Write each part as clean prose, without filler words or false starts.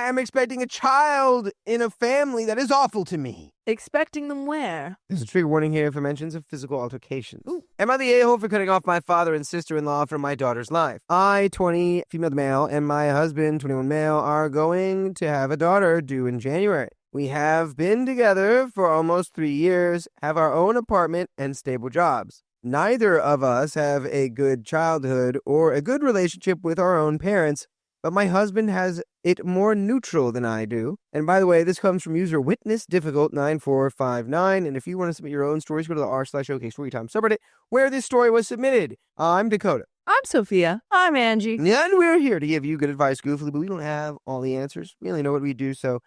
I am expecting a child in a family that is awful to me. Expecting them where? There's a trigger warning here for mentions of physical altercations. Ooh. Am I the a-hole for cutting off my father and sister-in-law from my daughter's life? I, 20, female to male, and my husband, 21 male, are going to have a daughter due in January. We have been together for almost 3 years, have our own apartment and stable jobs. Neither of us have a good childhood or a good relationship with our own parents, but my husband has it more neutral than I do. And by the way, this comes from user witnessdifficult9459. And if you want to submit your own stories, go to the r/okstorytime subreddit where this story was submitted. I'm Dakota. I'm Sophia. I'm Angie. And we're here to give you good advice, goofily, but we don't have all the answers. We only know what we do, so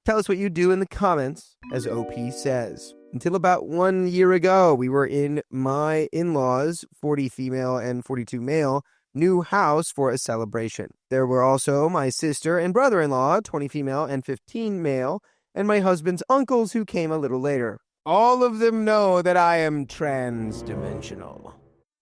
tell us what you do in the comments, as OP says. Until about 1 year ago, we were in my in-laws, 40 female and 42 male, new house for a celebration. There were also my sister and brother-in-law, 20 female and 15 male, and my husband's uncles who came a little later. All of them know that I am trans-dimensional,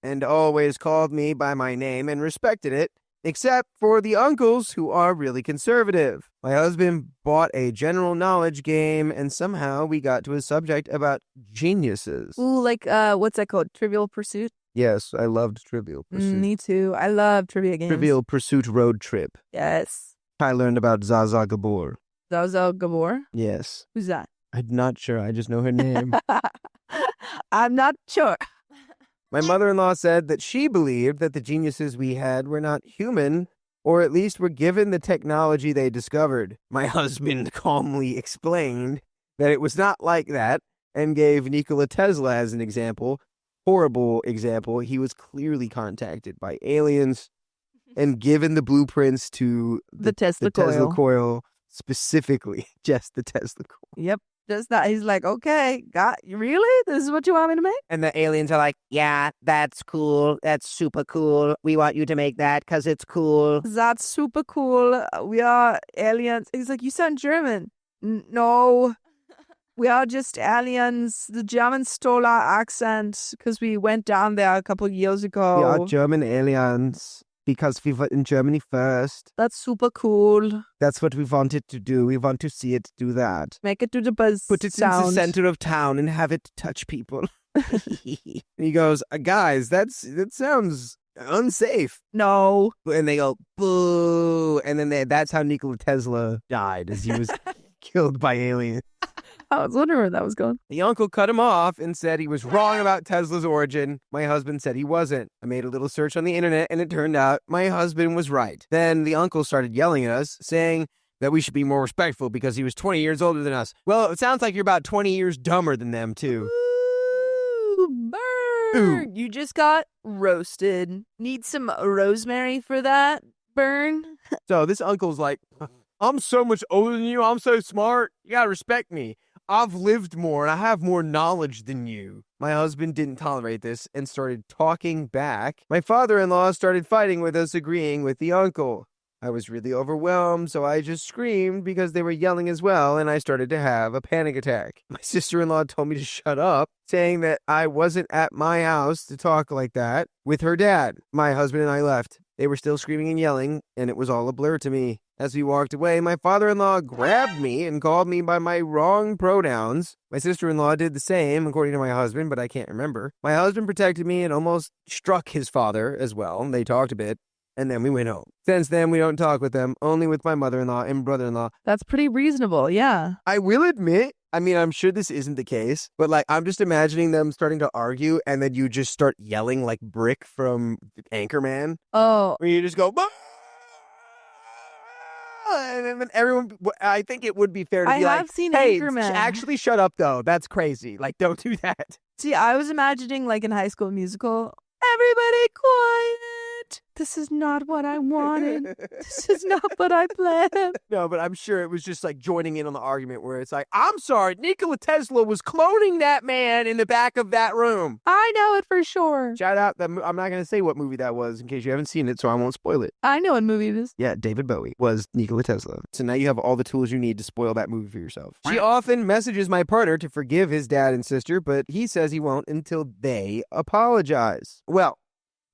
and always called me by my name and respected it, except for the uncles who are really conservative. My husband bought a general knowledge game, and somehow we got to a subject about geniuses. Ooh, like, what's that called? Trivial Pursuit? Yes, I loved Trivial Pursuit. Me too. I love trivia games. Trivial Pursuit Road Trip. Yes. I learned about Zaza Gabor. Zaza Gabor? Yes. Who's that? I'm not sure. I just know her name. I'm not sure. My mother-in-law said that she believed that the geniuses we had were not human, or at least were given the technology they discovered. My husband calmly explained that it was not like that and gave Nikola Tesla as an example. Horrible example. He was clearly contacted by aliens and given the blueprints to the Tesla coil, specifically just the Tesla coil. Yep. Just that. He's like, okay, really? This is what you want me to make? And the aliens are like, yeah, that's cool. That's super cool. We want you to make that because it's cool. That's super cool. We are aliens. He's like, you sound German. No. We are just aliens. The Germans stole our accent because we went down there a couple of years ago. We are German aliens because we were in Germany first. That's super cool. That's what we wanted to do. We want to see it do that. Make it do the buzz Put it sound. in the center of town and have it touch people. He goes, guys, that sounds unsafe. No. And they go, boo. And then that's how Nikola Tesla died, as he was killed by aliens. I was wondering where that was going. The uncle cut him off and said he was wrong about Tesla's origin. My husband said he wasn't. I made a little search on the internet and it turned out my husband was right. Then the uncle started yelling at us, saying that we should be more respectful because he was 20 years older than us. Well, it sounds like you're about 20 years dumber than them, too. Ooh, burn. Ooh. You just got roasted. Need some rosemary for that, burn? So this uncle's like, I'm so much older than you. I'm so smart. You gotta respect me. I've lived more and I have more knowledge than you. My husband didn't tolerate this and started talking back. My father-in-law started fighting with us, agreeing with the uncle. I was really overwhelmed, so I just screamed because they were yelling as well, and I started to have a panic attack. My sister-in-law told me to shut up, saying that I wasn't at my house to talk like that with her dad. My husband and I left. They were still screaming and yelling, and it was all a blur to me. As we walked away, my father-in-law grabbed me and called me by my wrong pronouns. My sister-in-law did the same, according to my husband, but I can't remember. My husband protected me and almost struck his father as well. They talked a bit, and then we went home. Since then, we don't talk with them, only with my mother-in-law and brother-in-law. That's pretty reasonable, yeah. I will admit, I mean, I'm sure this isn't the case, but like, I'm just imagining them starting to argue, and then you just start yelling like Brick from Anchorman. Oh. Where you just go, bah! And then everyone, I think it would be fair to be like, I have seen hey, Anchorman. Actually shut up though. That's crazy. Like, don't do that. See, I was imagining like in High School Musical, everybody quiet. This is not what I wanted. This is not what I planned. No, but I'm sure it was just like joining in on the argument where it's like, I'm sorry, Nikola Tesla was cloning that man in the back of that room. I know it for sure. Shout out. I'm not going to say what movie that was in case you haven't seen it, so I won't spoil it. I know what movie it is. Yeah, David Bowie was Nikola Tesla. So now you have all the tools you need to spoil that movie for yourself. She often messages my partner to forgive his dad and sister, but he says he won't until they apologize. Well,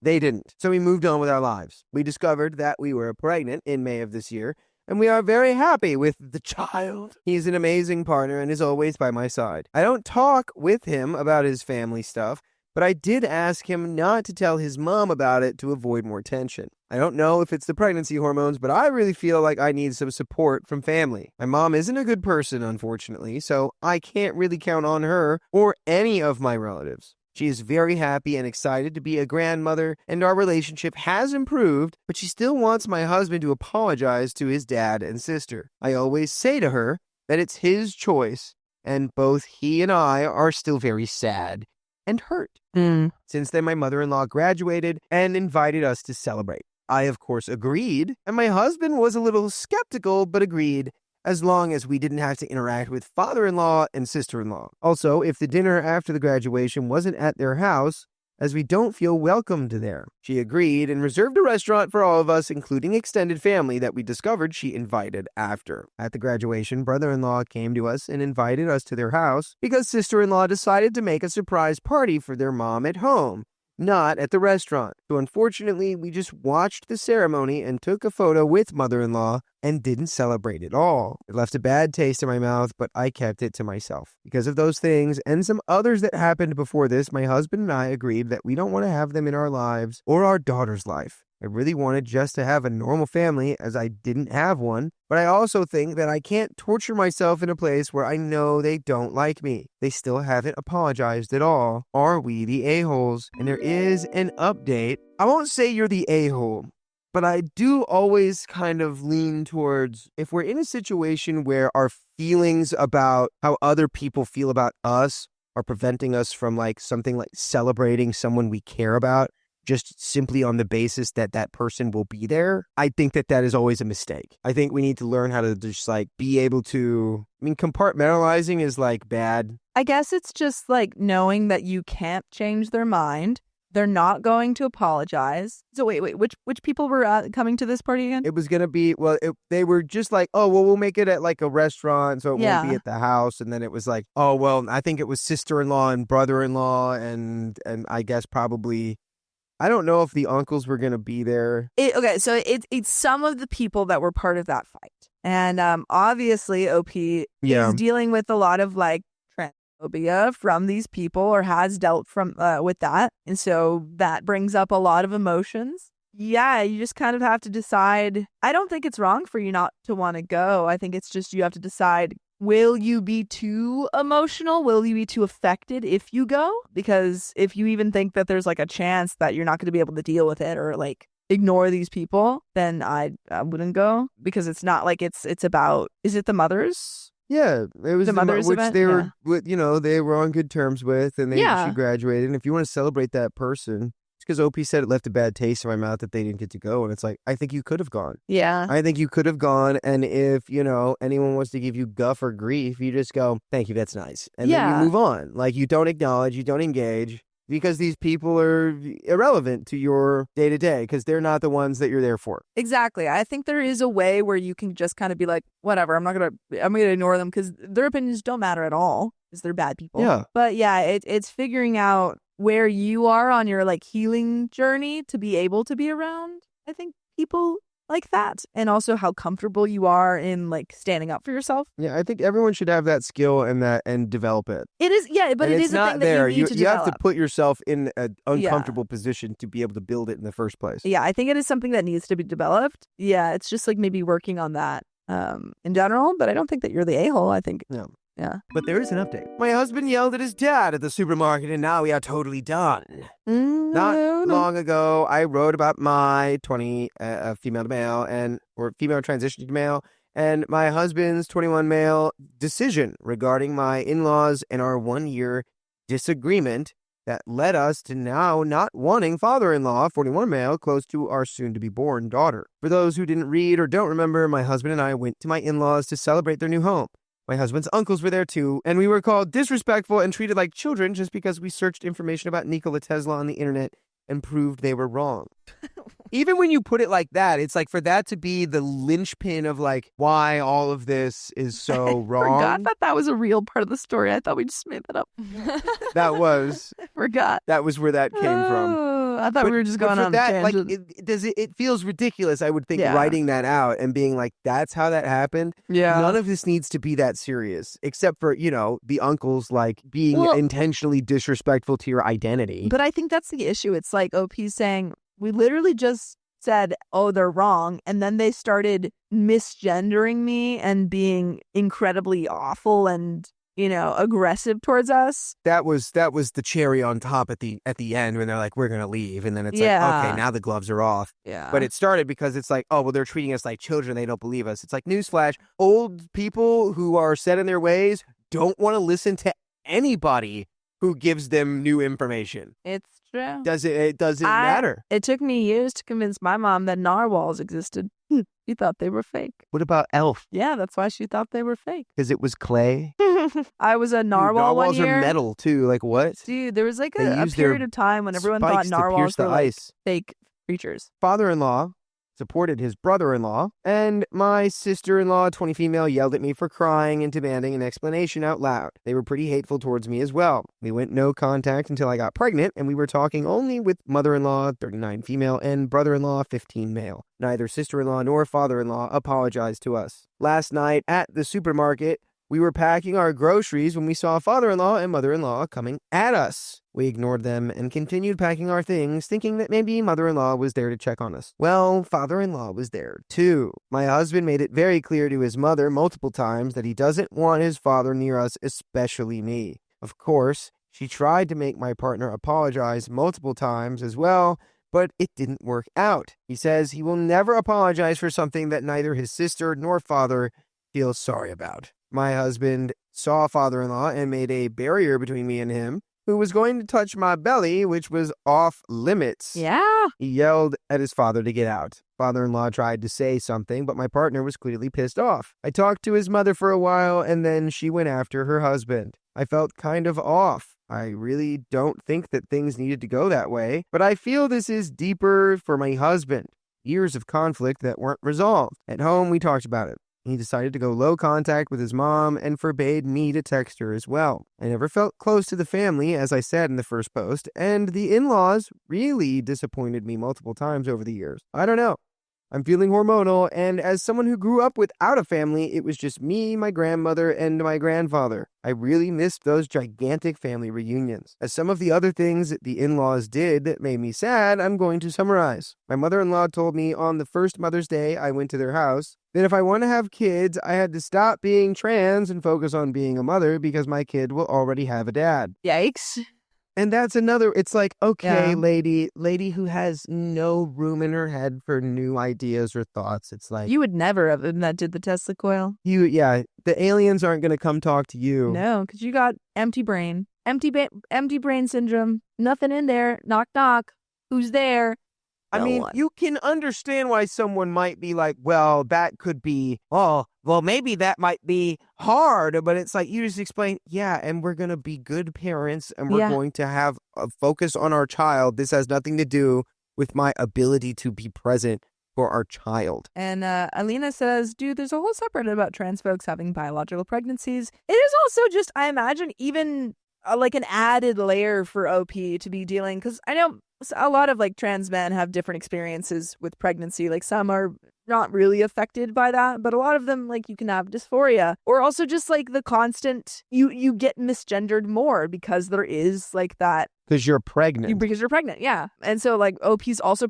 they didn't. So we moved on with our lives. We discovered that we were pregnant in May of this year. and we are very happy with the child. He's an amazing partner and is always by my side. I don't talk with him about his family stuff, but I did ask him not to tell his mom about it to avoid more tension. I don't know if it's the pregnancy hormones, but I really feel like I need some support from family. My mom isn't a good person, unfortunately, so I can't really count on her or any of my relatives. She is very happy and excited to be a grandmother, and our relationship has improved, but she still wants my husband to apologize to his dad and sister. I always say to her that it's his choice, and both he and I are still very sad and hurt. Since then, my mother-in-law graduated and invited us to celebrate. I, of course, agreed, and my husband was a little skeptical, but agreed, as long as we didn't have to interact with father-in-law and sister-in-law. Also, if the dinner after the graduation wasn't at their house, as we don't feel welcomed there. She agreed and reserved a restaurant for all of us, including extended family that we discovered she invited after. At the graduation, brother-in-law came to us and invited us to their house because sister-in-law decided to make a surprise party for their mom at home, not at the restaurant. So unfortunately, we just watched the ceremony and took a photo with mother-in-law and didn't celebrate at all. It left a bad taste in my mouth, but I kept it to myself. Because of those things and some others that happened before this, my husband and I agreed that we don't want to have them in our lives or our daughter's life. I really wanted just to have a normal family as I didn't have one, but I also think that I can't torture myself in a place where I know they don't like me. They still haven't apologized at all. Are we the a-holes? And there is an update. I won't say you're the a-hole, but I do always kind of lean towards if we're in a situation where our feelings about how other people feel about us are preventing us from like something like celebrating someone we care about, just simply on the basis that that person will be there, I think that that is always a mistake. I think we need to learn how to just like be able to, compartmentalizing is like bad. I guess it's just like knowing that you can't change their mind. They're not going to apologize. So wait, which people were coming to this party again? It was going to be, they were just like, oh, well, we'll make it at like a restaurant, so it won't be at the house. And then it was like, oh, well, I think it was sister-in-law and brother-in-law and I guess probably, I don't know if the uncles were going to be there. So it's some of the people that were part of that fight. And obviously OP is dealing with a lot of like transphobia from these people or has dealt with that. And so that brings up a lot of emotions. Yeah, you just kind of have to decide. I don't think it's wrong for you not to want to go. I think it's just you have to decide, will you be too emotional? Will you be too affected if you go? Because if you even think that there's like a chance that you're not going to be able to deal with it or like ignore these people, then I wouldn't go, because it's not like it's about, is it the mothers? Yeah, it was the mothers which event? they were, they were on good terms with, and she graduated. And if you want to celebrate that person, it's because OP said it left a bad taste in my mouth that they didn't get to go, and it's like, I think you could have gone. Yeah, I think you could have gone, and if anyone wants to give you guff or grief, you just go, thank you, that's nice, and then you move on. Like, you don't acknowledge, you don't engage, because these people are irrelevant to your day-to-day, because they're not the ones that you're there for. Exactly. I think there is a way where you can just kind of be like, whatever, I'm gonna ignore them because their opinions don't matter at all, because they're bad people. Yeah. But yeah, it's figuring out where you are on your like healing journey to be able to be around, I think, people like that, and also how comfortable you are in like standing up for yourself. Yeah, I think everyone should have that skill and develop it. It is, but it is a thing that you need to develop. You have to put yourself in an uncomfortable position to be able to build it in the first place. Yeah, I think it is something that needs to be developed. Yeah, it's just like maybe working on that in general, but I don't think that you're the a-hole. I think yeah. But there is an update. My husband yelled at his dad at the supermarket, and now we are totally done. Not long ago, I wrote about my 20 female to male or female transition to male, and my husband's 21 male decision regarding my in-laws and our 1-year disagreement that led us to now not wanting father-in-law, 41 male, close to our soon-to-be-born daughter. For those who didn't read or don't remember, my husband and I went to my in-laws to celebrate their new home. My husband's uncles were there too, and we were called disrespectful and treated like children just because we searched information about Nikola Tesla on the internet and proved they were wrong. Even when you put it like that, it's like for that to be the linchpin of like why all of this is so wrong. I forgot that was a real part of the story. I thought we just made that up. That was. I forgot. That was where that came from. I thought we were just going for on that, a like, tangent. it feels ridiculous, I would think, Yeah. writing that out and being like, that's how that happened. Yeah. None of this needs to be that serious, except for, the uncles, like, being Well- intentionally disrespectful to your identity. But I think that's the issue. It's like OP saying, we literally just said, oh, they're wrong. And then they started misgendering me and being incredibly awful and, aggressive towards us. That was the cherry on top at the end when they're like, we're going to leave. And then it's Yeah. like, okay, now the gloves are off. Yeah. But it started because it's like, oh, well, they're treating us like children. They don't believe us. It's like, newsflash, old people who are set in their ways don't want to listen to anybody who gives them new information. It's true. It doesn't matter. It took me years to convince my mom that narwhals existed. She thought they were fake. What about Elf? Yeah, that's why she thought they were fake. Because it was clay? I was a narwhal one narwhals year. are metal, too. Like, what? Dude, there was like They a use their period of time when everyone thought spikes to pierce narwhals the were like ice. fake creatures. Father-in-law supported his brother-in-law, and my sister-in-law, 20 female, yelled at me for crying and demanding an explanation out loud. They were pretty hateful towards me as well. We went no contact until I got pregnant, and we were talking only with mother-in-law, 39 female, and brother-in-law, 15 male. Neither sister-in-law nor father-in-law apologized to us. Last night at the supermarket, we were packing our groceries when we saw father-in-law and mother-in-law coming at us. We ignored them and continued packing our things, thinking that maybe mother-in-law was there to check on us. Well, father-in-law was there, too. My husband made it very clear to his mother multiple times that he doesn't want his father near us, especially me. Of course, she tried to make my partner apologize multiple times as well, but it didn't work out. He says he will never apologize for something that neither his sister nor father feels sorry about. My husband saw father-in-law and made a barrier between me and him, who was going to touch my belly, which was off limits. Yeah. He yelled at his father to get out. Father-in-law tried to say something, but my partner was clearly pissed off. I talked to his mother for a while, and then she went after her husband. I felt kind of off. I really don't think that things needed to go that way, but I feel this is deeper for my husband. Years of conflict that weren't resolved. At home, we talked about it. He decided to go low contact with his mom and forbade me to text her as well. I never felt close to the family, as I said in the first post, and the in-laws really disappointed me multiple times over the years. I don't know. I'm feeling hormonal, and as someone who grew up without a family, it was just me, my grandmother, and my grandfather. I really missed those gigantic family reunions. As some of the other things that the in-laws did that made me sad, I'm going to summarize. My mother-in-law told me on the first Mother's Day I went to their house that if I want to have kids, I had to stop being trans and focus on being a mother because my kid will already have a dad. Yikes. And that's another, it's like, okay, Yeah. lady who has no room in her head for new ideas or thoughts. It's like, You would never have invented the Tesla coil. the aliens aren't going to come talk to you. No, because you got empty brain. Empty brain syndrome. Nothing in there. Knock, knock. Who's there? I No mean, one. you can understand why someone might be like, well, that could be, well, maybe that might be hard, but it's like, you just explain, and we're going to be good parents and we're going to have a focus on our child. This has nothing to do with my ability to be present for our child. And Alina says, dude, there's a whole subreddit about trans folks having biological pregnancies. It is also just, I imagine, even like an added layer for OP to be dealing, because I know a lot of like trans men have different experiences with pregnancy. Like some are not really affected by that, but a lot of them, like, you can have dysphoria, or also just like the constant, you get misgendered more because there is like that. Because you're pregnant. Because you're pregnant, yeah. And so like OP's also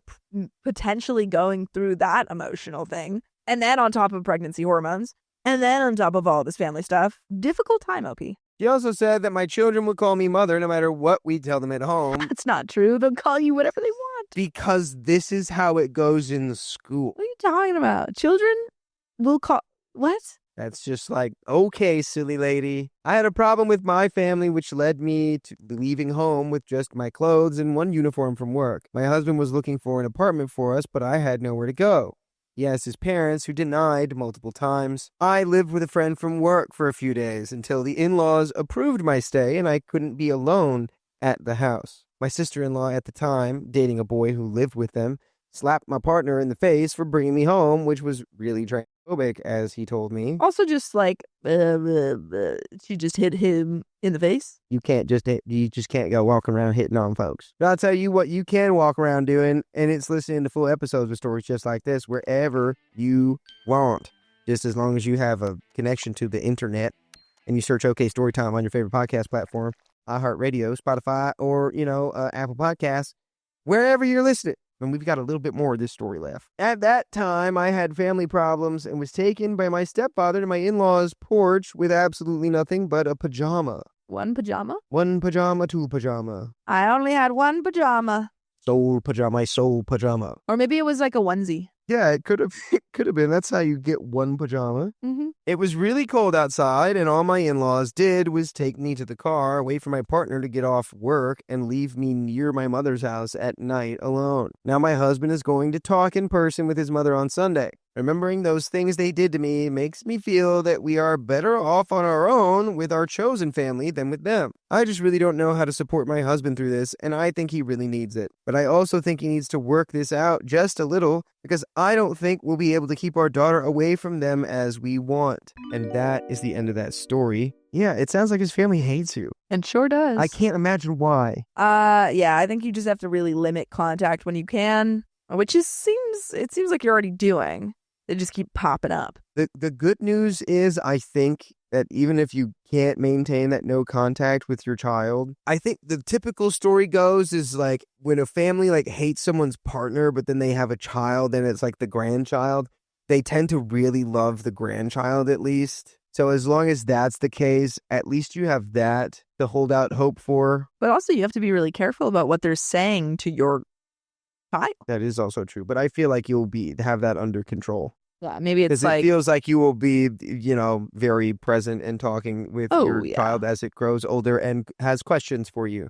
potentially going through that emotional thing. And then on top of pregnancy hormones, and then on top of all this family stuff, difficult time, OP. He also said that my children would call me mother no matter what we tell them at home. That's not true. They'll call you whatever they want. Because this is how it goes in the school. What are you talking about? Children will call... What? That's just like, okay, silly lady. I had a problem with my family, which led me to leaving home with just my clothes and one uniform from work. My husband was looking for an apartment for us, but I had nowhere to go. He asked his parents, who denied multiple times. I lived with a friend from work for a few days until the in-laws approved my stay and I couldn't be alone at the house. My sister-in-law at the time, dating a boy who lived with them, slapped my partner in the face for bringing me home, which was really transphobic, as he told me. Also, just like, she just hit him in the face. You just can't go walking around hitting on folks. But I'll tell you what you can walk around doing, and it's listening to full episodes of stories just like this wherever you want. Just as long as you have a connection to the internet and you search OK Storytime on your favorite podcast platform, iHeartRadio, Spotify, or, Apple Podcasts, wherever you're listening. And we've got a little bit more of this story left. At that time, I had family problems and was taken by my stepfather to my in-laws' porch with absolutely nothing but a pajama. One pajama? One pajama, two pajama. I only had one pajama. Soul pajama. Or maybe it was like a onesie. Yeah, it could have been. That's how you get one pajama. Mm-hmm. It was really cold outside, and all my in-laws did was take me to the car, wait for my partner to get off work, and leave me near my mother's house at night alone. Now my husband is going to talk in person with his mother on Sunday. Remembering those things they did to me makes me feel that we are better off on our own with our chosen family than with them. I just really don't know how to support my husband through this, and I think he really needs it. But I also think he needs to work this out just a little, because I don't think we'll be able to keep our daughter away from them as we want. And that is the end of that story. Yeah, it sounds like his family hates you. It sure does. I can't imagine why. Yeah, I think you just have to really limit contact when you can, which seems like you're already doing. They just keep popping up. The good news is, I think, that even if you can't maintain that no contact with your child, I think the typical story goes is like when a family like hates someone's partner, but then they have a child and it's like the grandchild, they tend to really love the grandchild at least. So as long as that's the case, at least you have that to hold out hope for. But also you have to be really careful about what they're saying to your child. That is also true. But I feel like you'll have that under control. Yeah, maybe it's like... it feels like you will be, very present and talking with your child as it grows older and has questions for you.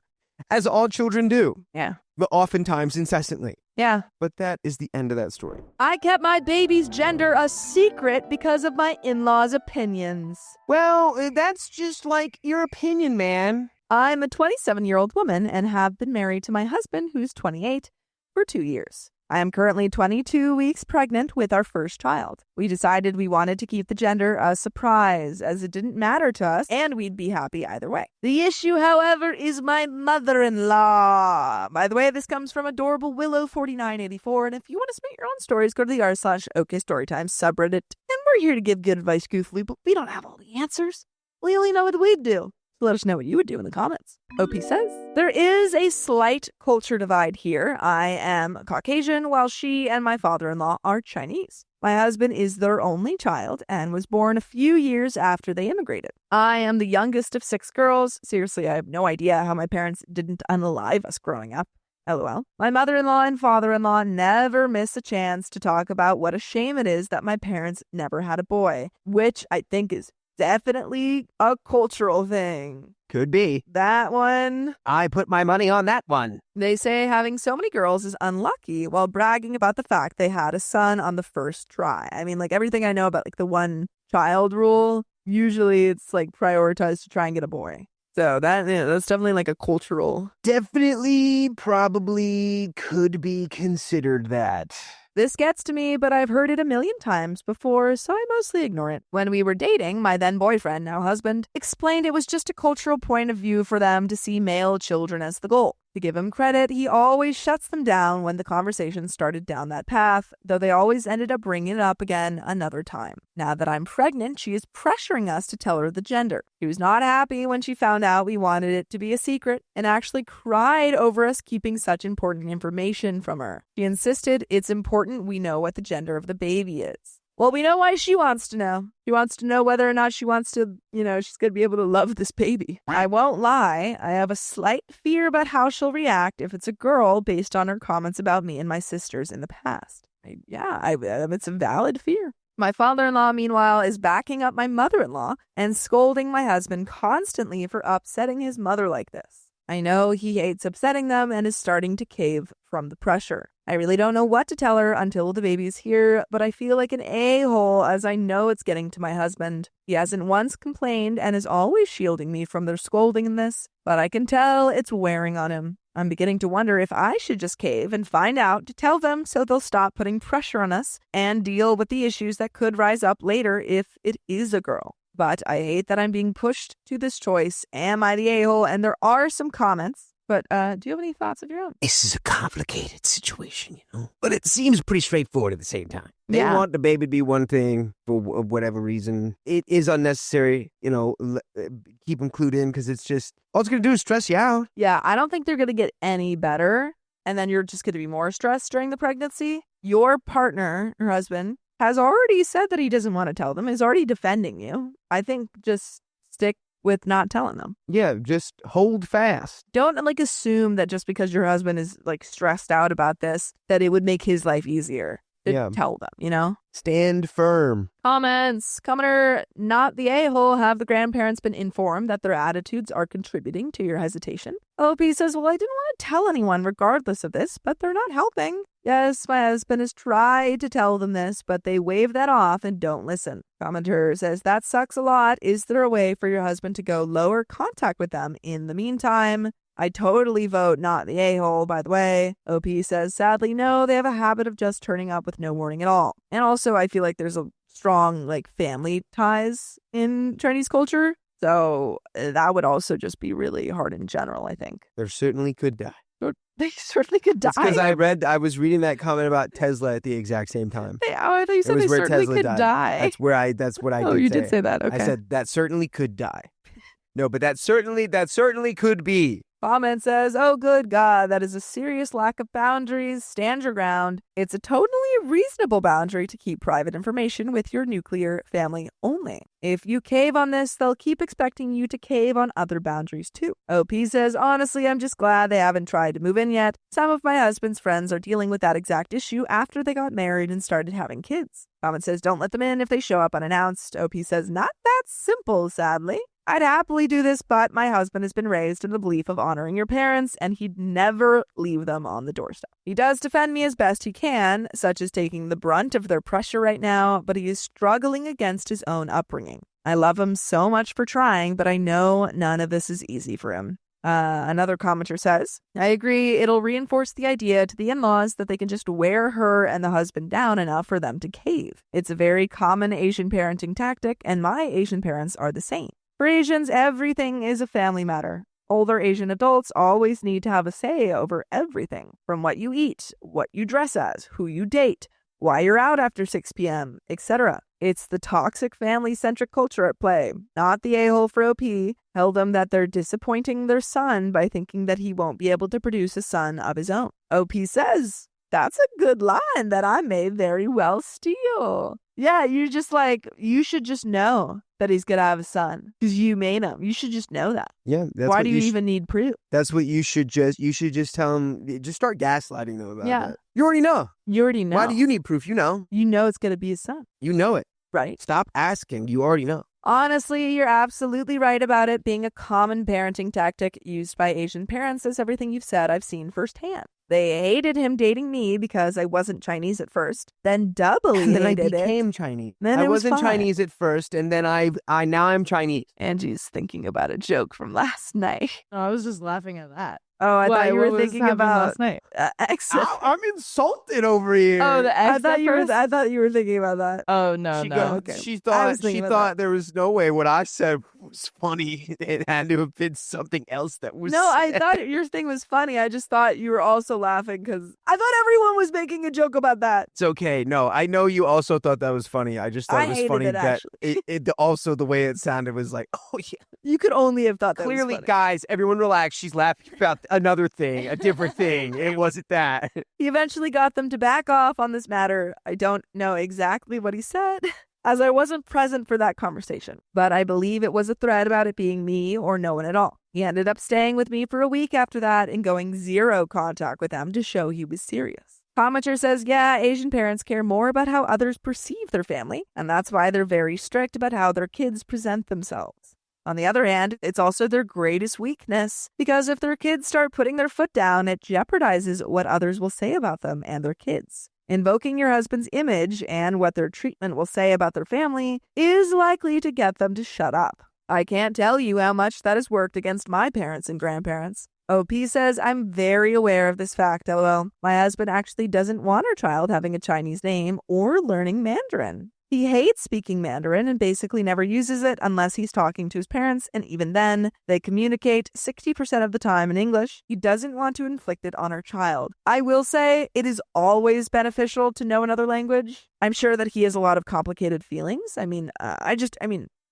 As all children do. Yeah. But oftentimes incessantly. Yeah. But that is the end of that story. I kept my baby's gender a secret because of my in-laws' opinions. Well, that's just like your opinion, man. I'm a 27-year-old woman and have been married to my husband, who's 28, for 2 years. I am currently 22 weeks pregnant with our first child. We decided we wanted to keep the gender a surprise, as it didn't matter to us, and we'd be happy either way. The issue, however, is my mother-in-law. By the way, this comes from adorable Willow4984, and if you want to submit your own stories, go to the r/OKStorytime subreddit, and we're here to give good advice, goofily, but we don't have all the answers. We only know what we'd do. Let us know what you would do in the comments. OP says, there is a slight culture divide here. I am Caucasian, while she and my father-in-law are Chinese. My husband is their only child and was born a few years after they immigrated. I am the youngest of 6 girls. Seriously, I have no idea how my parents didn't unalive us growing up. LOL. My mother-in-law and father-in-law never miss a chance to talk about what a shame it is that my parents never had a boy, which I think is definitely a cultural thing. Could be. That one. I put my money on that one. They say having so many girls is unlucky while bragging about the fact they had a son on the first try. I mean, like everything I know about like the one child rule, usually it's like prioritized to try and get a boy. So that's definitely like a cultural. Definitely, probably could be considered that. This gets to me, but I've heard it a million times before, so I mostly ignore it. When we were dating, my then boyfriend, now husband, explained it was just a cultural point of view for them to see male children as the goal. To give him credit, he always shuts them down when the conversation started down that path, though they always ended up bringing it up again another time. Now that I'm pregnant, she is pressuring us to tell her the gender. She was not happy when she found out we wanted it to be a secret and actually cried over us keeping such important information from her. She insisted it's important we know what the gender of the baby is. Well, we know why she wants to know. She wants to know whether or not she wants to, she's going to be able to love this baby. I won't lie. I have a slight fear about how she'll react if it's a girl based on her comments about me and my sisters in the past. It's a valid fear. My father-in-law, meanwhile, is backing up my mother-in-law and scolding my husband constantly for upsetting his mother like this. I know he hates upsetting them and is starting to cave from the pressure. I really don't know what to tell her until the baby's here, but I feel like an a-hole as I know it's getting to my husband. He hasn't once complained and is always shielding me from their scolding in this, but I can tell it's wearing on him. I'm beginning to wonder if I should just cave and find out to tell them so they'll stop putting pressure on us and deal with the issues that could rise up later if it is a girl. But I hate that I'm being pushed to this choice. Am I the a-hole? And there are some comments. But do you have any thoughts of your own? This is a complicated situation, but it seems pretty straightforward at the same time. They Yeah. want the baby to be one thing for whatever reason. It is unnecessary, keep them clued in because it's just, all it's going to do is stress you out. Yeah, I don't think they're going to get any better. And then you're just going to be more stressed during the pregnancy. Your partner, your husband, has already said that he doesn't want to tell them, is already defending you. I think just stick with not telling them. Yeah, just hold fast. Don't assume that just because your husband is stressed out about this, that it would make his life easier to tell them, Stand firm. Comments. Commenter, not the a-hole. Have the grandparents been informed that their attitudes are contributing to your hesitation? OP says, well, I didn't want to tell anyone regardless of this, but they're not helping. Yes, my husband has tried to tell them this, but they wave that off and don't listen. Commenter says, that sucks a lot. Is there a way for your husband to go lower contact with them in the meantime? I totally vote not the a-hole, by the way. OP says, sadly, no, they have a habit of just turning up with no warning at all. And also, I feel like there's a strong, family ties in Chinese culture. So that would also just be really hard in general, I think. There certainly could die. They certainly could die. Because I was reading that comment about Tesla at the exact same time. I thought you said they certainly could die. That's what I did Oh, you did say that. Okay. I said that certainly could die. No, but that certainly could be. Comment says, oh, good God, that is a serious lack of boundaries. Stand your ground. It's a totally reasonable boundary to keep private information with your nuclear family only. If you cave on this, they'll keep expecting you to cave on other boundaries too. OP says, honestly, I'm just glad they haven't tried to move in yet. Some of my husband's friends are dealing with that exact issue after they got married and started having kids. Comment says, don't let them in if they show up unannounced. OP says, not that simple, sadly. I'd happily do this, but my husband has been raised in the belief of honoring your parents, and he'd never leave them on the doorstep. He does defend me as best he can, such as taking the brunt of their pressure right now, but he is struggling against his own upbringing. I love him so much for trying, but I know none of this is easy for him. Another commenter says, I agree, it'll reinforce the idea to the in-laws that they can just wear her and the husband down enough for them to cave. It's a very common Asian parenting tactic, and my Asian parents are the same. For Asians, everything is a family matter. Older Asian adults always need to have a say over everything, from what you eat, what you dress as, who you date, why you're out after 6 p.m., etc. It's the toxic family-centric culture at play, not the a-hole for OP. Tell them that they're disappointing their son by thinking that he won't be able to produce a son of his own. OP says, that's a good line that I may very well steal. Yeah, you're just you should just know that he's going to have a son because you made him. You should just know that. Yeah. Why do you even need proof? That's what you should just tell him. Just start gaslighting them about that. You already know. You already know. Why do you need proof? You know. You know it's going to be his son. You know it. Right. Stop asking. You already know. Honestly, you're absolutely right about it being a common parenting tactic used by Asian parents, as everything you've said I've seen firsthand. They hated him dating me because I wasn't Chinese at first, then doubly and then hated I became it. Chinese. Then I it was wasn't fine. Chinese at first, and then now I'm Chinese. Angie's thinking about a joke from last night. Oh, I was just laughing at that. Oh, I thought you What were was thinking happening about last night. ex. Ow, I'm insulted over here. Oh, the ex. I thought you were thinking about that. Oh no, She no. go- okay. She I thought was thinking about thought there was no way what I said was funny. It had to have been something else that was. No, I said. thought your thing was funny. I just thought you were also laughing because I thought everyone was making a joke about that. It's okay. No, I know you also thought that was funny. I just thought I it was hated funny it, that actually. it also the way it sounded was like, oh yeah. You could only have thought that Clearly, was funny. guys, everyone relax. She's laughing about another thing, a different thing. It wasn't that. He eventually got them to back off on this matter. I don't know exactly what he said, as I wasn't present for that conversation, but I believe it was a thread about it being me or no one at all. He ended up staying with me for a week after that and going zero contact with them to show he was serious. Commenter says, yeah, Asian parents care more about how others perceive their family, and that's why they're very strict about how their kids present themselves. On the other hand, it's also their greatest weakness, because if their kids start putting their foot down, it jeopardizes what others will say about them and their kids. Invoking your husband's image and what their treatment will say about their family is likely to get them to shut up. I can't tell you how much that has worked against my parents and grandparents. OP says, I'm very aware of this fact, LOL. My husband actually doesn't want our child having a Chinese name or learning Mandarin. He hates speaking Mandarin and basically never uses it unless he's talking to his parents, and even then, they communicate 60% of the time in English. He doesn't want to inflict it on our child. I will say it is always beneficial to know another language. I'm sure that he has a lot of complicated feelings.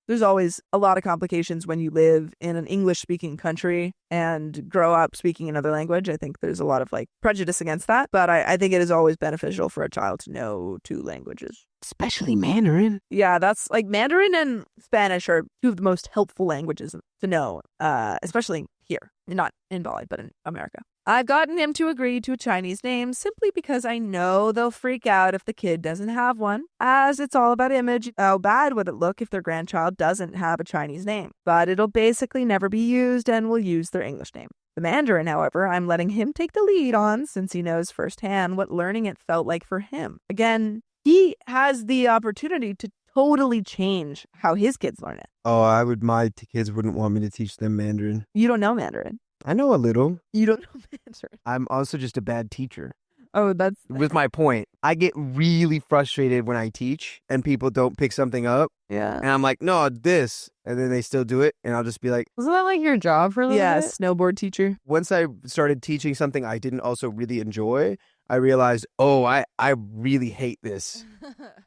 There's always a lot of complications when you live in an English-speaking country and grow up speaking another language. I think there's a lot of prejudice against that, but I think it is always beneficial for a child to know 2 languages. Especially Mandarin. Yeah, that's Mandarin and Spanish are 2 of the most helpful languages to know, especially here. Not in Bali, but in America. I've gotten him to agree to a Chinese name simply because I know they'll freak out if the kid doesn't have one, as it's all about image. How bad would it look if their grandchild doesn't have a Chinese name? But it'll basically never be used and will use their English name. The Mandarin, however, I'm letting him take the lead on since he knows firsthand what learning it felt like for him. Again, he has the opportunity to totally change how his kids learn it. Oh, my kids wouldn't want me to teach them Mandarin. You don't know Mandarin. I know a little. You don't know Mandarin. I'm also just a bad teacher. Oh, that's... With my point. I get really frustrated when I teach and people don't pick something up. Yeah. And I'm like, no, this. And then they still do it. And I'll just be like... Wasn't that like your job for a little bit? Snowboard teacher. Once I started teaching something I didn't also really enjoy, I realized, I really hate this.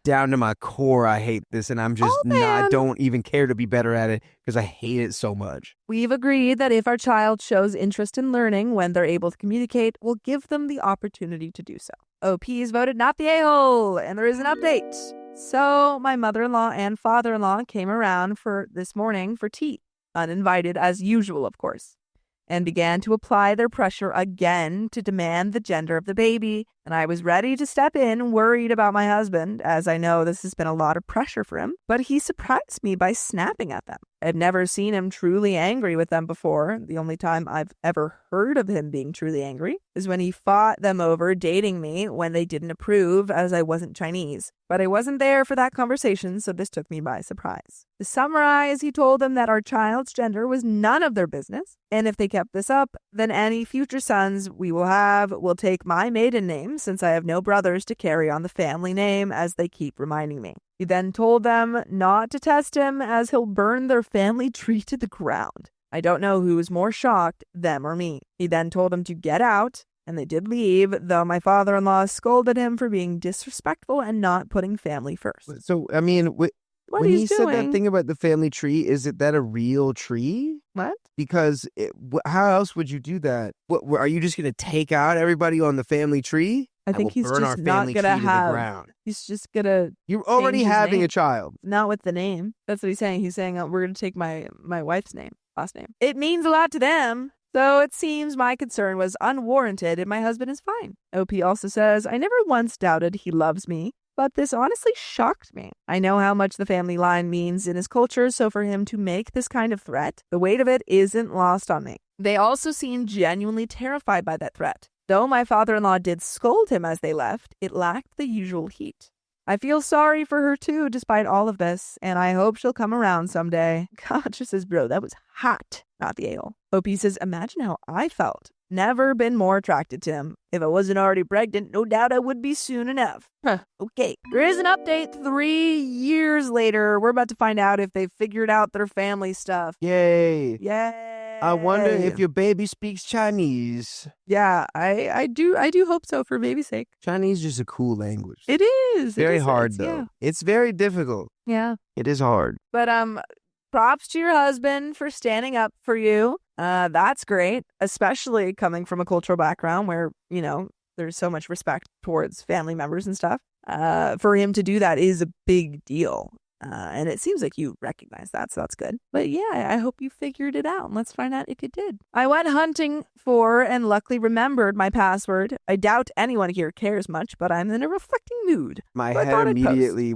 Down to my core, I hate this. And I'm just I don't even care to be better at it because I hate it so much. We've agreed that if our child shows interest in learning when they're able to communicate, we'll give them the opportunity to do so. OP's voted not the a-hole, and there is an update. So my mother-in-law and father-in-law came around for this morning for tea, uninvited as usual, of course, and began to apply their pressure again to demand the gender of the baby. And I was ready to step in, worried about my husband, as I know this has been a lot of pressure for him, but he surprised me by snapping at them. I've never seen him truly angry with them before. The only time I've ever heard of him being truly angry is when he fought them over dating me when they didn't approve as I wasn't Chinese. But I wasn't there for that conversation, so this took me by surprise. To summarize, he told them that our child's gender was none of their business, and if they kept this up, then any future sons we will have will take my maiden name, since I have no brothers to carry on the family name, as they keep reminding me. He then told them not to test him, as he'll burn their family tree to the ground. I don't know who was more shocked, them or me. He then told them to get out, and they did leave, though my father-in-law scolded him for being disrespectful and not putting family first. So, I mean, when he said that thing about the family tree, is that a real tree? What? Because how else would you do that? Are you just going to take out everybody on the family tree? I think he's just not going to have... He's just going to... You're already having a child. Not with the name. That's what he's saying. He's saying, we're going to take my wife's name, last name. It means a lot to them. So it seems my concern was unwarranted and my husband is fine. OP also says, I never once doubted he loves me, but this honestly shocked me. I know how much the family line means in his culture, so for him to make this kind of threat, the weight of it isn't lost on me. They also seem genuinely terrified by that threat. Though my father-in-law did scold him as they left, it lacked the usual heat. I feel sorry for her too, despite all of this, and I hope she'll come around someday. God, just says, bro, that was hot, not the ale. OP says, imagine how I felt. Never been more attracted to him. If I wasn't already pregnant, no doubt I would be soon enough. Okay. There is an update 3 years later. We're about to find out if they've figured out their family stuff. Yay. Yay. I wonder if your baby speaks Chinese. Yeah, I do hope so for baby's sake. Chinese is a cool language. It is. Very hard, though. Yeah. It's very difficult. Yeah. It is hard. But props to your husband for standing up for you. That's great, especially coming from a cultural background where, there's so much respect towards family members and stuff. For him to do that is a big deal. And it seems like you recognize that, so that's good. But yeah, I hope you figured it out, and let's find out if you did. I went hunting for and luckily remembered my password. I doubt anyone here cares much, but I'm in a reflecting mood. My head immediately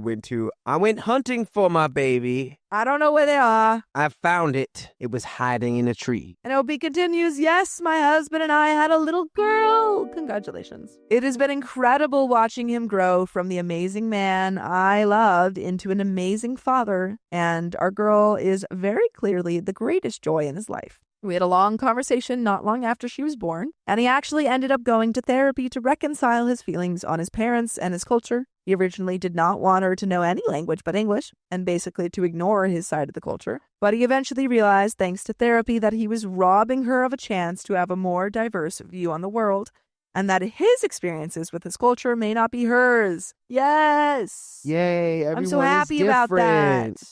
I went hunting for my baby. I don't know where they are. I found it. It was hiding in a tree. And OP continues, yes, my husband and I had a little girl. Congratulations. It has been incredible watching him grow from the amazing man I loved into an amazing father. And our girl is very clearly the greatest joy in his life. We had a long conversation not long after she was born, and he actually ended up going to therapy to reconcile his feelings on his parents and his culture. He originally did not want her to know any language but English, and basically to ignore his side of the culture. But he eventually realized, thanks to therapy, that he was robbing her of a chance to have a more diverse view on the world, and that his experiences with his culture may not be hers. Yes! Yay, everyone I'm so happy about that.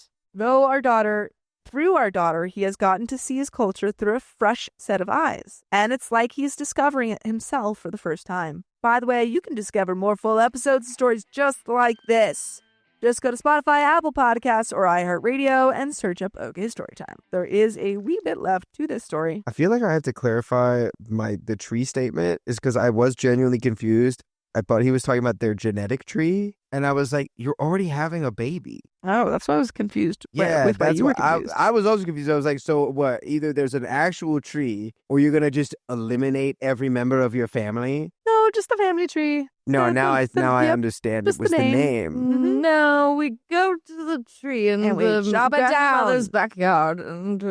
Through our daughter, he has gotten to see his culture through a fresh set of eyes. And it's like he's discovering it himself for the first time. By the way, you can discover more full episodes and stories just like this. Just go to Spotify, Apple Podcasts, or iHeartRadio and search up OK Storytime. There is a wee bit left to this story. I feel like I have to clarify the tree statement is because I was genuinely confused. I thought he was talking about their genetic tree, and I was like, "You're already having a baby." Oh, that's why I was confused. Yeah, with why that's you were what confused. I was also confused. I was like, "So what? Either there's an actual tree, or you're gonna just eliminate every member of your family?" No, just the family tree. No, now I Yep, understand. It just was the the name. name. Mhm. No, we go to the tree in And we the chop it down. grandmother's backyard, and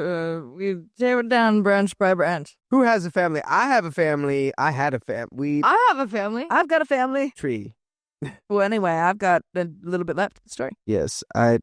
we tear it down branch by branch. Who has a family? I have a family. I had a family. I have a family. I've got a family. Tree. Well, anyway, I've got a little bit left of the story. Yes, I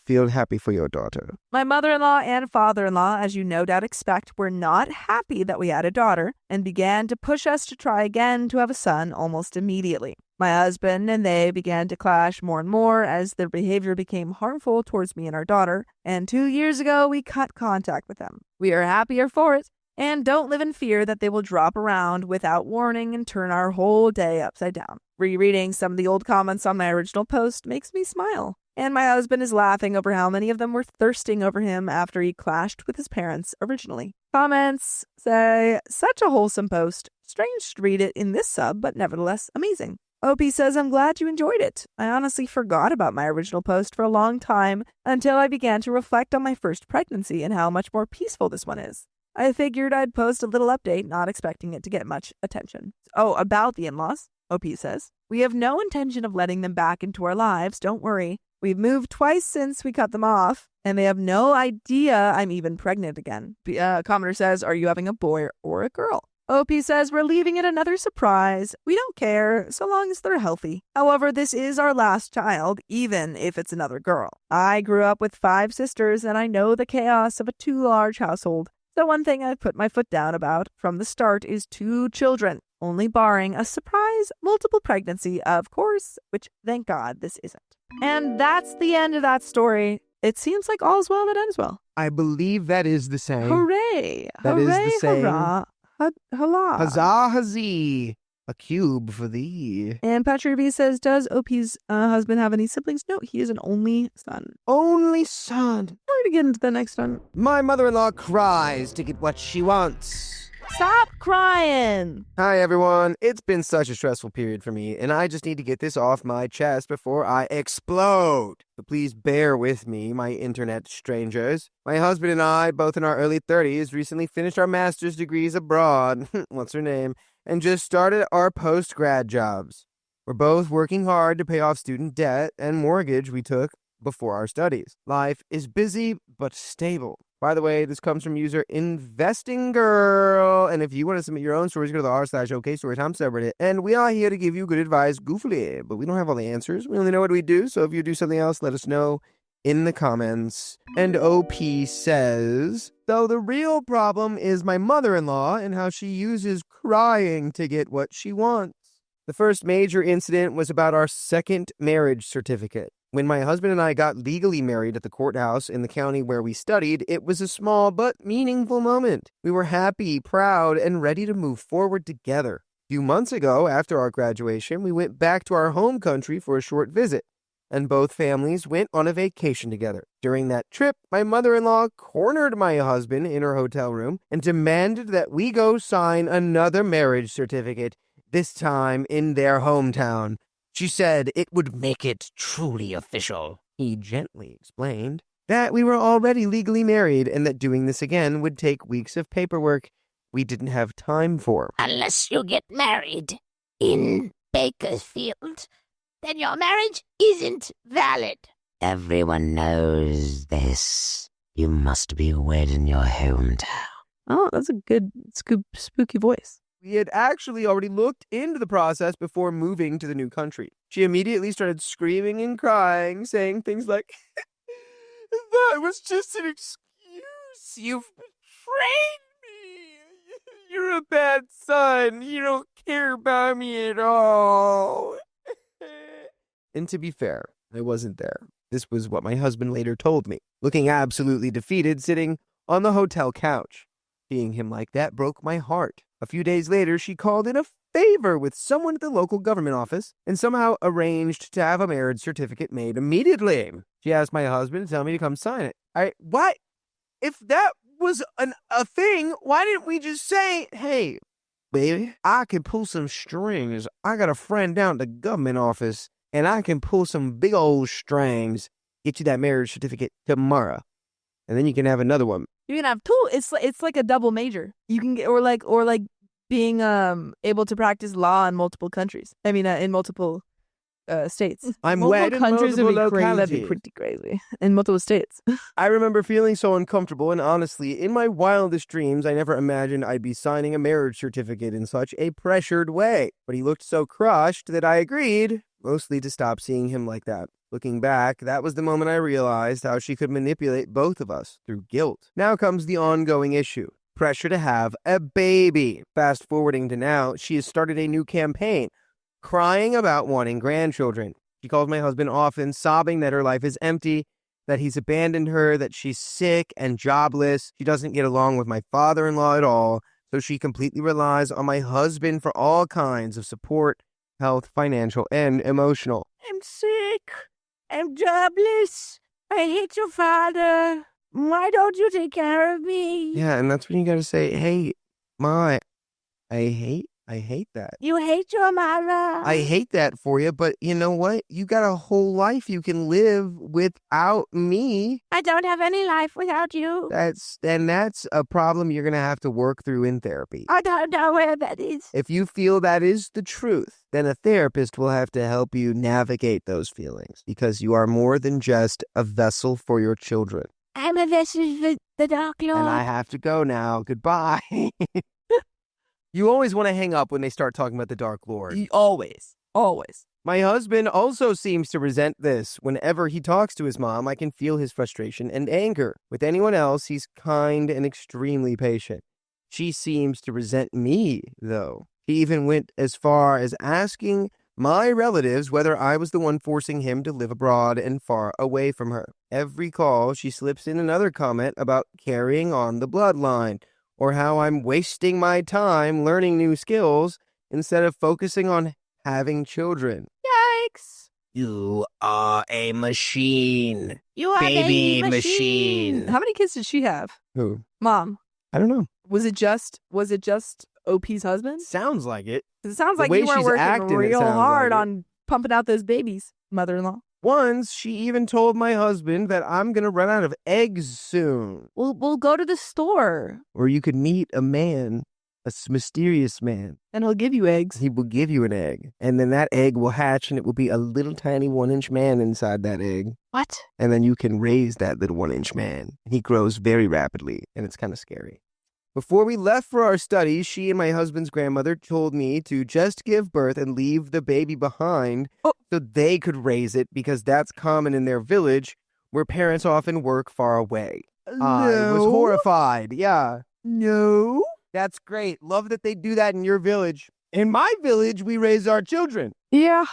feel happy for your daughter. My mother-in-law and father-in-law, as you no doubt expect, were not happy that we had a daughter and began to push us to try again to have a son almost immediately. My husband and they began to clash more and more as their behavior became harmful towards me and our daughter, and 2 years ago we cut contact with them. We are happier for it and don't live in fear that they will drop around without warning and turn our whole day upside down. Rereading some of the old comments on my original post makes me smile. And my husband is laughing over how many of them were thirsting over him after he clashed with his parents originally. Comments say, such a wholesome post. Strange to read it in this sub, but nevertheless amazing. OP says, I'm glad you enjoyed it. I honestly forgot about my original post for a long time until I began to reflect on my first pregnancy and how much more peaceful this one is. I figured I'd post a little update, not expecting it to get much attention. Oh, about the in-laws, OP says, we have no intention of letting them back into our lives, don't worry. We've moved twice since we cut them off, and they have no idea I'm even pregnant again. Commenter says, are you having a boy or a girl? OP says, we're leaving it another surprise. We don't care, so long as they're healthy. However, this is our last child, even if it's another girl. I grew up with 5 sisters, and I know the chaos of a too large household. So one thing I've put my foot down about from the start is 2 children, only barring a surprise multiple pregnancy, of course, which thank God this isn't. And that's the end of that story. It seems like all's well that ends well. I believe that is the same. Hooray! That is Hooray, the same. hurrah! Hurrah! Huzzah, huzzee. A cube for thee. And Patrick B says, does OP's husband have any siblings? No, he is an only son. Only son. We're going to get into the next one. My mother-in-law cries to get what she wants. Stop crying! Hi, everyone. It's been such a stressful period for me, and I just need to get this off my chest before I explode. So please bear with me, my internet strangers. My husband and I, both in our early 30s, recently finished our master's degrees abroad. What's her name? And just started our post-grad jobs. We're both working hard to pay off student debt and mortgage we took before our studies. Life is busy but stable. By the way, this comes from user Investing Girl. And if you want to submit your own stories, go to the r/okstorytime subreddit. And we are here to give you good advice goofily, but we don't have all the answers. We only know what we do. So if you do something else, let us know in the comments. And OP says, though the real problem is my mother-in-law and how she uses crying to get what she wants. The first major incident was about our second marriage certificate. When my husband and I got legally married at the courthouse in the county where we studied, it was a small but meaningful moment. We were happy, proud, and ready to move forward together. A few months ago, after our graduation, we went back to our home country for a short visit, and both families went on a vacation together. During that trip, my mother-in-law cornered my husband in her hotel room and demanded that we go sign another marriage certificate, this time in their hometown. She said it would make it truly official. He gently explained that we were already legally married and that doing this again would take weeks of paperwork we didn't have time for. Unless you get married in Bakersfield, then your marriage isn't valid. Everyone knows this. You must be wed in your hometown. Oh, that's a good spooky voice. We had actually already looked into the process before moving to the new country. She immediately started screaming and crying, saying things like, "That was just an excuse. You've betrayed me. You're a bad son. You don't care about me at all." And to be fair, I wasn't there. This was what my husband later told me, looking absolutely defeated, sitting on the hotel couch. Seeing him like that broke my heart. A few days later, she called in a favor with someone at the local government office and somehow arranged to have a marriage certificate made immediately. She asked my husband to tell me to come sign it. What? If that was a thing, why didn't we just say, "Hey, baby, I can pull some strings. I got a friend down at the government office, and I can pull some big old strings, get you that marriage certificate tomorrow, and then you can have another one." You can have two. It's like a double major. You can get or like being able to practice law in multiple countries. I mean, in multiple states. I'm Multiple wed in countries multiple would be crazy. That'd localities. be pretty crazy. In multiple states. I remember feeling so uncomfortable, and honestly, in my wildest dreams, I never imagined I'd be signing a marriage certificate in such a pressured way. But he looked so crushed that I agreed, mostly to stop seeing him like that. Looking back, that was the moment I realized how she could manipulate both of us through guilt. Now comes the ongoing issue. Pressure to have a baby. Fast forwarding to now, she has started a new campaign, crying about wanting grandchildren. She calls my husband often, sobbing that her life is empty, that he's abandoned her, that she's sick and jobless. She doesn't get along with my father-in-law at all, so she completely relies on my husband for all kinds of support, health, financial, and emotional. I'm sick. I'm jobless. I hate your father. Why don't you take care of me? Yeah, and that's when you gotta say, "Hey, Ma, I hate that. You hate your mother. I hate that for you, but you know what? You got a whole life you can live without me." I don't have any life without you. That's a problem you're gonna have to work through in therapy. I don't know where that is. If you feel that is the truth, then a therapist will have to help you navigate those feelings, because you are more than just a vessel for your children. I'm a vessel for the Dark Lord. And I have to go now. Goodbye. You always want to hang up when they start talking about the Dark Lord. Always. My husband also seems to resent this. Whenever he talks to his mom, I can feel his frustration and anger. With anyone else, he's kind and extremely patient. She seems to resent me, though. He even went as far as asking my relatives whether I was the one forcing him to live abroad and far away from her. Every call, she slips in another comment about carrying on the bloodline, or how I'm wasting my time learning new skills instead of focusing on having children. Yikes. You are a machine. You are Baby a machine. How many kids did she have? Who? Mom. I don't know. Was it just OP's husband? Sounds like it. 'Cause it sounds The like way you were she's working acting, it real sounds hard like it. on pumping out those babies, mother-in-law. Once, she even told my husband that I'm going to run out of eggs soon. We'll go to the store Or you could meet a man, mysterious man. and he'll give you eggs. He will give you an egg. And then that egg will hatch and it will be a little tiny 1-inch man inside that egg. What? And then you can raise that little 1-inch man. He grows very rapidly and it's kind of scary. Before we left for our studies, she and my husband's grandmother told me to just give birth and leave the baby behind so they could raise it, because that's common in their village where parents often work far away. I was horrified. Yeah. No. That's great. Love that they do that in your village. In my village, we raise our children. Yeah.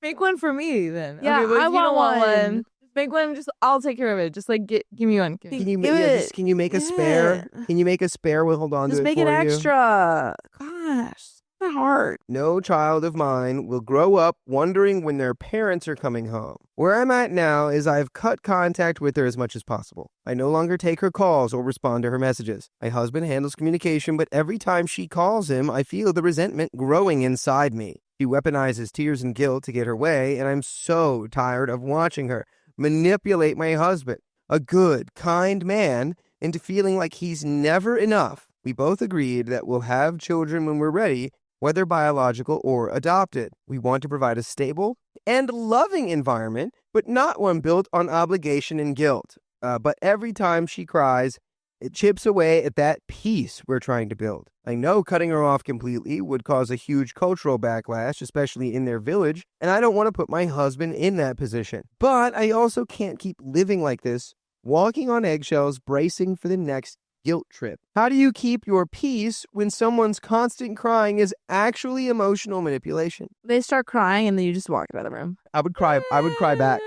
Make one for me then. Yeah, okay, but if I you don't want want one. one. Make one. I'll take care of it. Just like give me one. Can you Give it. can you make a spare? Can you make a spare? We'll hold on Just to it make it for you. extra. Gosh, my heart. No child of mine will grow up wondering when their parents are coming home. Where I'm at now is I've cut contact with her as much as possible. I no longer take her calls or respond to her messages. My husband handles communication, but every time she calls him, I feel the resentment growing inside me. She weaponizes tears and guilt to get her way, and I'm so tired of watching her manipulate my husband, a good, kind man, into feeling like he's never enough. We both agreed that we'll have children when we're ready, whether biological or adopted. We want to provide a stable and loving environment, but not one built on obligation and guilt. But every time she cries, It chips away at that peace we're trying to build. I know cutting her off completely would cause a huge cultural backlash, especially in their village, and I don't want to put my husband in that position. But I also can't keep living like this, walking on eggshells, bracing for the next guilt trip. How do you keep your peace when someone's constant crying is actually emotional manipulation? They start crying and then you just walk out of the room. I would cry back.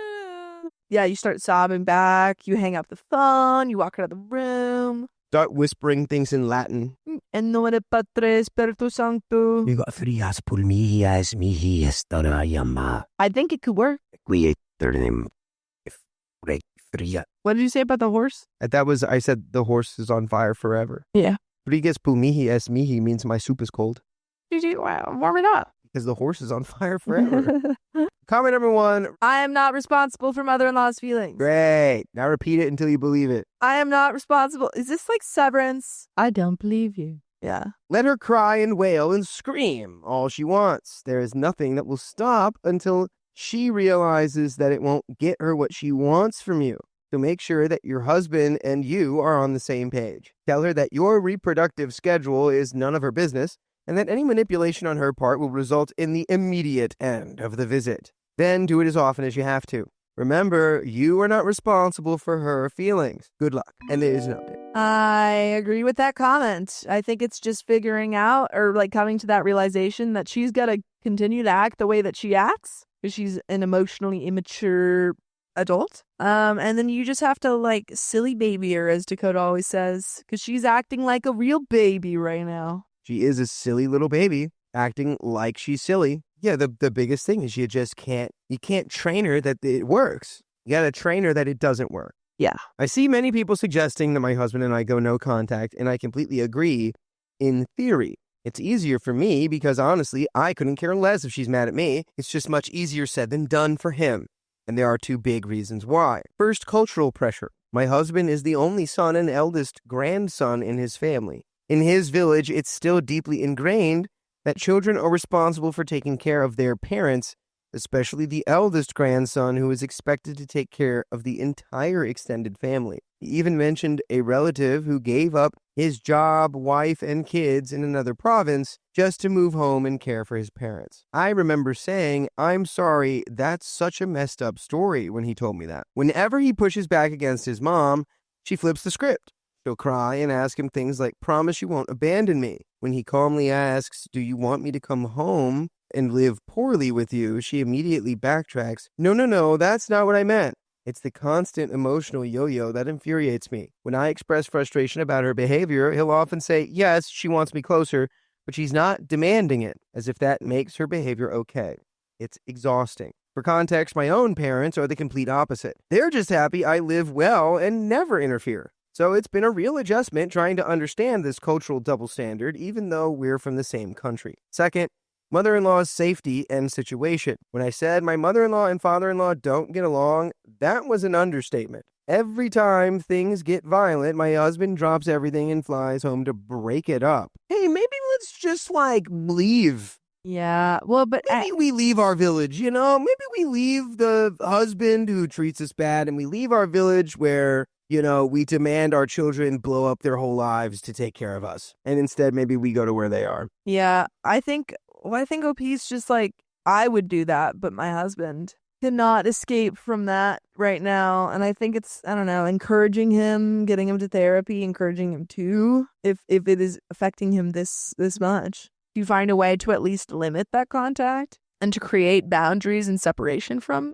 Yeah, you start sobbing back. You hang up the phone. You walk out of the room. Start whispering things in Latin. En nomine Patris Spiritus Sanctus. Frias pulmias mihi estarayama. I think it could work. Quieternim fria. What did you say about the horse? I said the horse is on fire forever. Yeah. Frigas pulmihi es mihi means my soup is cold. Wow, warm it up. Because the horse is on fire forever. Comment number 1. I am not responsible for mother-in-law's feelings. Great. Now repeat it until you believe it. I am not responsible. Is this like Severance? I don't believe you. Yeah. Let her cry and wail and scream all she wants. There is nothing that will stop until she realizes that it won't get her what she wants from you. So make sure that your husband and you are on the same page. Tell her that your reproductive schedule is none of her business, and that any manipulation on her part will result in the immediate end of the visit. Then do it as often as you have to. Remember, you are not responsible for her feelings. Good luck. And there is an update. I agree with that comment. I think it's just figuring out or like coming to that realization that she's got to continue to act the way that she acts because she's an emotionally immature adult. And then you just have to like silly baby her, as Dakota always says, because she's acting like a real baby right now. She is a silly little baby, acting like she's silly. Yeah, the biggest thing is you can't train her that it works. You got to train her that it doesn't work. Yeah. I see many people suggesting that my husband and I go no contact, and I completely agree in theory. It's easier for me because, honestly, I couldn't care less if she's mad at me. It's just much easier said than done for him. And there are 2 big reasons why. First, cultural pressure. My husband is the only son and eldest grandson in his family. In his village, it's still deeply ingrained that children are responsible for taking care of their parents, especially the eldest grandson who is expected to take care of the entire extended family. He even mentioned a relative who gave up his job, wife, and kids in another province just to move home and care for his parents. I remember saying, "I'm sorry, that's such a messed up story," when he told me that. Whenever he pushes back against his mom, she flips the script. She'll cry and ask him things like, "Promise you won't abandon me." When he calmly asks, "Do you want me to come home and live poorly with you?" she immediately backtracks. No, that's not what I meant. It's the constant emotional yo-yo that infuriates me. When I express frustration about her behavior, he'll often say, "Yes, she wants me closer," but she's not demanding it, as if that makes her behavior okay. It's exhausting. For context, my own parents are the complete opposite. They're just happy I live well and never interfere. So it's been a real adjustment trying to understand this cultural double standard, even though we're from the same country. Second, mother-in-law's safety and situation. When I said my mother-in-law and father-in-law don't get along, that was an understatement. Every time things get violent, my husband drops everything and flies home to break it up. Hey, maybe let's just leave. Yeah. Well, but Maybe we leave our village, Maybe we leave the husband who treats us bad and we leave our village where, we demand our children blow up their whole lives to take care of us. And instead, maybe we go to where they are. yeah, I think OP's just like, I would do that, but my husband cannot escape from that right now. And I think it's, I don't know, encouraging him, getting him to therapy, encouraging him to, if it is affecting him this much. You find a way to at least limit that contact and to create boundaries and separation from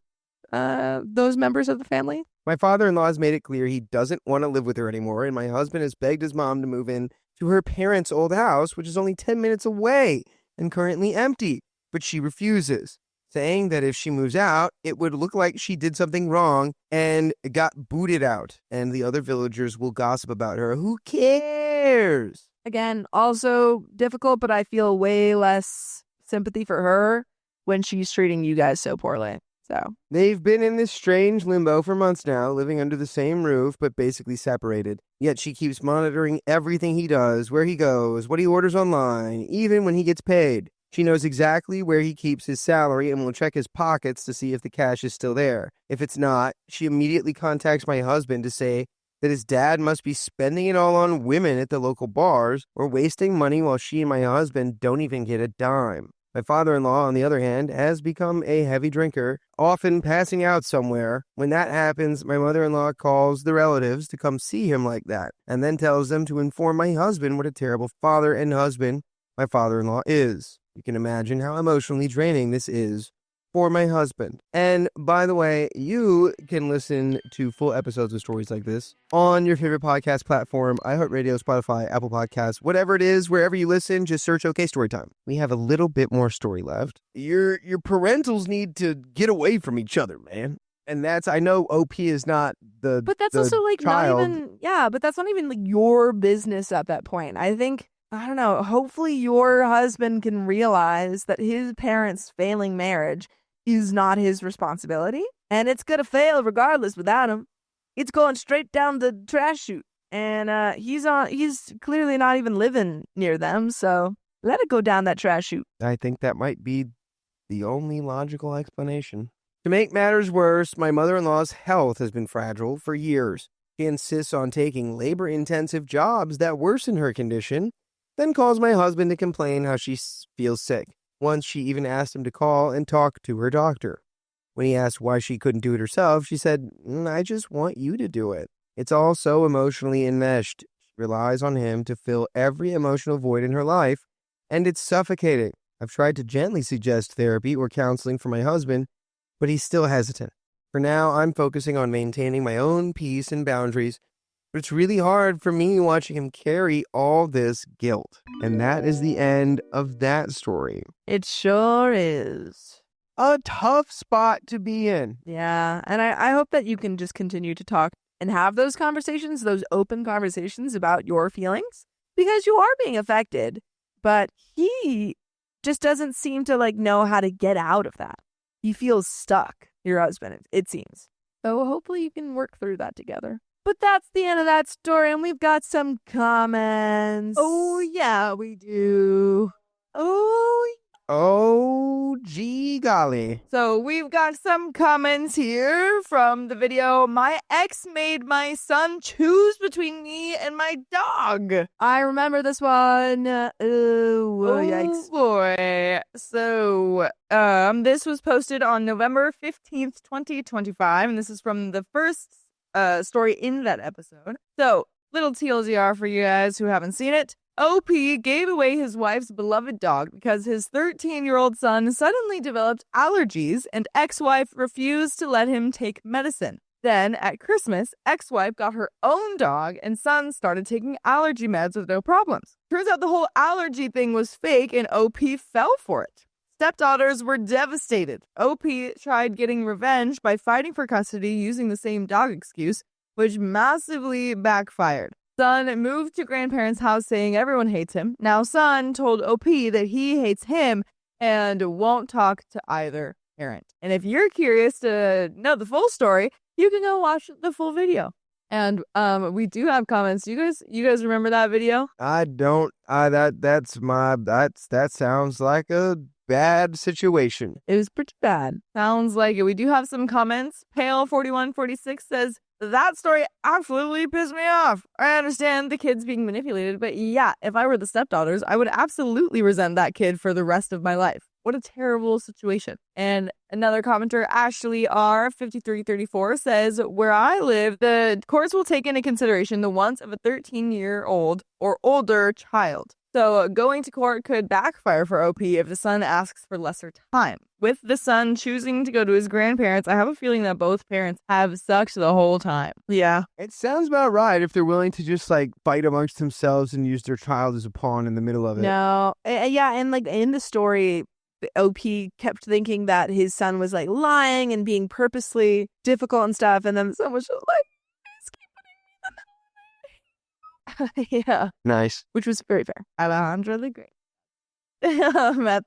those members of the family. My father-in-law has made it clear he doesn't want to live with her anymore, and my husband has begged his mom to move in to her parents' old house, which is only 10 minutes away and currently empty. But she refuses, saying that if she moves out, it would look like she did something wrong and got booted out, and the other villagers will gossip about her. Who cares? Again, also difficult, but I feel way less sympathy for her when she's treating you guys so poorly. So They've been in this strange limbo for months now, living under the same roof, but basically separated. Yet she keeps monitoring everything he does, where he goes, what he orders online, even when he gets paid. She knows exactly where he keeps his salary and will check his pockets to see if the cash is still there. If it's not, she immediately contacts my husband to say that his dad must be spending it all on women at the local bars or wasting money while she and my husband don't even get a dime. My father-in-law, on the other hand, has become a heavy drinker, often passing out somewhere. When that happens, my mother-in-law calls the relatives to come see him like that, and then tells them to inform my husband what a terrible father and husband my father-in-law is. You can imagine how emotionally draining this is for my husband. And by the way, you can listen to full episodes of stories like this on your favorite podcast platform, iHeartRadio, Spotify, Apple Podcasts, whatever it is, wherever you listen, just search OK Storytime. We have a little bit more story left. Your parentals need to get away from each other, man. And I know OP is not the But that's the also like child. not even, but that's not even like your business at that point. I think, I don't know, hopefully your husband can realize that his parents' failing marriage is not his responsibility, and it's gonna fail regardless without him. It's going straight down the trash chute, and he's clearly not even living near them, so let it go down that trash chute. I think that might be the only logical explanation. To make matters worse, my mother-in-law's health has been fragile for years. She insists on taking labor-intensive jobs that worsen her condition, then calls my husband to complain how she feels sick. Once she even asked him to call and talk to her doctor. When he asked why she couldn't do it herself, she said, I just want you to do it. It's all so emotionally enmeshed. She relies on him to fill every emotional void in her life, and it's suffocating. I've tried to gently suggest therapy or counseling for my husband, but he's still hesitant. For now, I'm focusing on maintaining my own peace and boundaries, but it's really hard for me watching him carry all this guilt. And that is the end of that story. It sure is. A tough spot to be in. Yeah, and I hope that you can just continue to talk and have those conversations, those open conversations about your feelings, because you are being affected, but he just doesn't seem to know how to get out of that. He feels stuck, your husband, it seems. So hopefully you can work through that together. But that's the end of that story, and we've got some comments. Oh, yeah, we do. Oh, Gee golly. So we've got some comments here from the video. My ex made my son choose between me and my dog. I remember this one. Yikes. Boy. So this was posted on November 15th, 2025, and this is from the first story in that episode. So, little TLDR for you guys who haven't seen it. OP gave away his wife's beloved dog because his 13-year-old son suddenly developed allergies and ex-wife refused to let him take medicine. Then, at Christmas, ex-wife got her own dog and son started taking allergy meds with no problems. Turns out the whole allergy thing was fake and OP fell for it. Stepdaughters were devastated. OP tried getting revenge by fighting for custody using the same dog excuse, which massively backfired. Son moved to grandparents' house saying everyone hates him. Now son told OP that he hates him and won't talk to either parent. And if you're curious to know the full story, you can go watch the full video. And we do have comments. You guys remember that video? I don't. That sounds like a bad situation. It was pretty bad. Sounds like it. We do have some comments. Pale4146 says, that story absolutely pissed me off. I understand the kids being manipulated, but yeah, if I were the stepdaughters, I would absolutely resent that kid for the rest of my life. What a terrible situation. And another commenter, Ashley R5334, says, where I live, the courts will take into consideration the wants of a 13-year-old or older child. So going to court could backfire for OP if the son asks for lesser time. With the son choosing to go to his grandparents, I have a feeling that both parents have sucked the whole time. Yeah. It sounds about right if they're willing to just fight amongst themselves and use their child as a pawn in the middle of it. No. Yeah, and in the story, OP kept thinking that his son was lying and being purposely difficult and stuff, and then someone was just yeah. Nice. Which was very fair. Alejandro the Great.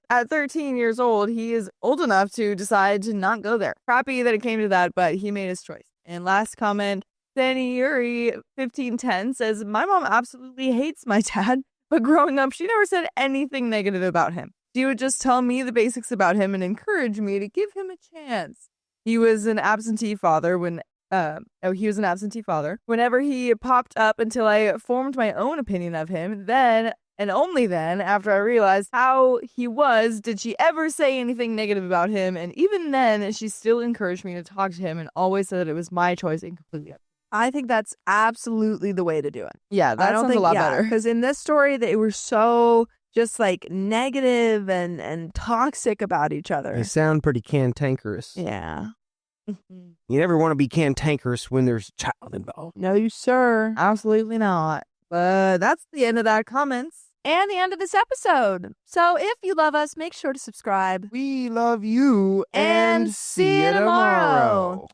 At 13 years old, he is old enough to decide to not go there. Crappy that it came to that, but he made his choice. And last comment, Danny Yuri 1510 says, my mom absolutely hates my dad, but growing up, she never said anything negative about him. She would just tell me the basics about him and encourage me to give him a chance. He was an absentee father when he was an absentee father. Whenever he popped up until I formed my own opinion of him, then and only then, after I realized how he was, did she ever say anything negative about him. And even then, she still encouraged me to talk to him and always said that it was my choice and completely up. I think that's absolutely the way to do it. Yeah, that sounds a lot better. Because in this story, they were so just like negative and toxic about each other. They sound pretty cantankerous. Yeah. You never want to be cantankerous when there's a child involved. No, sir. Absolutely not. But that's the end of that comments. And the end of this episode. So if you love us, make sure to subscribe. We love you And see you tomorrow.